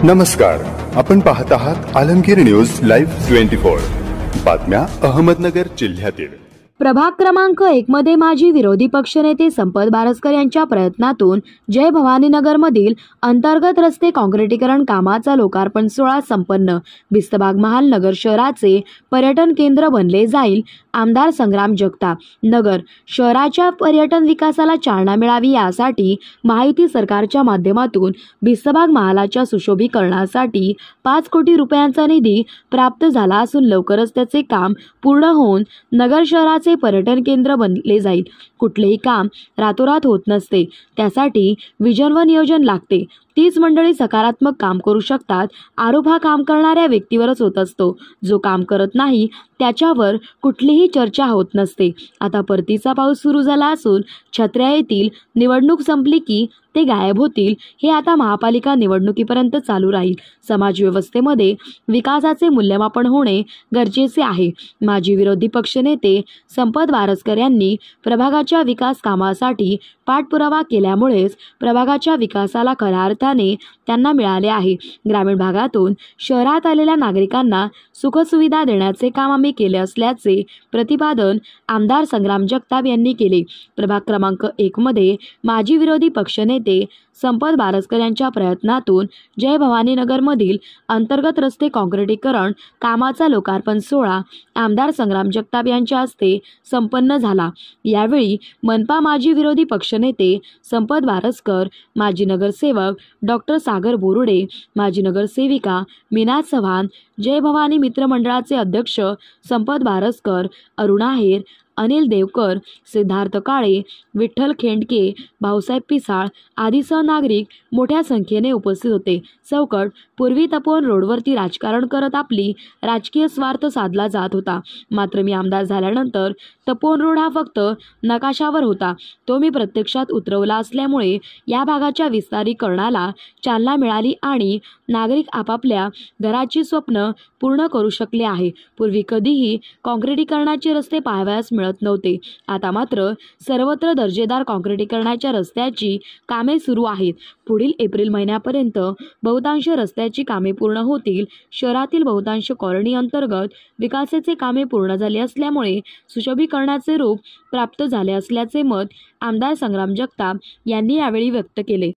नमस्कार, आपण पाहत आहात आलमगीर न्यूज लाईव्ह 24 बातम्या अहमदनगर जिल्ह्यातील। प्रभाग क्रमांक 1 मध्ये माजी विरोधी पक्षनेते संपत बारस्कर यांच्या प्रयत्नातून जय भवानीनगरमधील अंतर्गत रस्ते काँक्रिटीकरण कामाचा लोकार्पण सोहळा संपन्न। बिस्तबाग महाल नगर शहराचे पर्यटन केंद्र बनले जाईल। आमदार संग्राम जगताप। नगर शहराच्या पर्यटन विकासाला चालना मिळावी यासाठी महायुती सरकारच्या माध्यमातून बिस्तबाग महालाच्या सुशोभीकरणासाठी 5 कोटी रुपयांचा निधी प्राप्त झाला असून लवकरच त्याचे काम पूर्ण होऊन नगर शहराचे पर्यटन केंद्र बनले जाईल। कुठलेही काम रातोरात होत नसते, त्यासाठी विजन व नियोजन लागते। तीच मंडळी सकारात्मक काम करू शकतात। आरोप हा काम करणाऱ्या व्यक्तीवरच होत असतो, जो काम करत नाही त्याच्यावर कुठलीही चर्चा होत नसते। आता परतीचा पाऊस सुरू झाला असून छत्र्या येतील, निवडणूक संपली की ते गायब होतील, हे आता महापालिका निवडणुकीपर्यंत चालू राहील। समाज व्यवस्थेमध्ये विकासाचे मूल्यमापन होणे गरजेचे आहे। माजी विरोधी पक्षनेते संपत बारस्कर यांनी प्रभागाच्या विकास कामासाठी पाठपुरावा केल्यामुळेच प्रभागाच्या विकासाला खऱ्या अर्थाने त्यांना मिळाले आहे। ग्रामीण भागातून शहरात आलेल्या नागरिकांना सुखसुविधा देण्याचे काम आम्ही केले असल्याचे प्रतिपादन आमदार संग्राम जगताप यांनी केले। प्रभाग क्रमांक 1 मध्ये माजी विरोधी पक्षनेते संपत बारस्कर यांच्या प्रयत्नातून जय भवानीनगरमधील अंतर्गत रस्ते काँक्रिटीकरण कामाचा लोकार्पण सोहळा आमदार संग्राम जगताप यांच्या हस्ते संपन्न झाला। यावेळी मनपा माजी विरोधी पक्षनेते संपत बारस्कर, माजी नगरसेवक डॉक्टर सागर बोरुडे, माजी नगरसेविका मीना चव्हाण, जय भवानी मित्र मंडळाचे अध्यक्ष संपत बारस्कर, अरुणा आहेर, अनिल देवकर, सिद्धार्थ काळे, विठ्ठल खेंडके, भाऊसाहेब पिसाळ आदीसह नागरिक मोठ्या संख्येने उपस्थित होते। चौकट पूर्वी तपोवन रोडवरती राजकारण करत आपली राजकीय स्वार्थ साधला जात होता, मात्र मी आमदार झाल्यानंतर तपोवन रोड हा फक्त नकाशावर होता, तो मी प्रत्यक्षात उतरवला असल्यामुळे या भागाच्या विस्तारीकरणाला चालना मिळाली आणि नागरिक आपापल्या घराची स्वप्न पूर्ण करू शकले आहे। पूर्वी कधीही काँक्रिटीकरणाचे रस्ते पाहावयास मिळत नव्हते, आता मात्र सर्वत्र दर्जेदार काँक्रिटीकरणाच्या रस्त्याची कामे सुरू आहेत। पुढील एप्रिल महिन्यापर्यंत बहुतांश रस्त्याची कामे पूर्ण होतील। शहरातील बहुतांश कॉलनी अंतर्गत विकासाचे कामे पूर्ण झाले असल्यामुळे सुशोभीकरणाचे रूप प्राप्त झाले असल्याचे मत आमदार संग्राम जगताप यांनी यावेळी व्यक्त केले।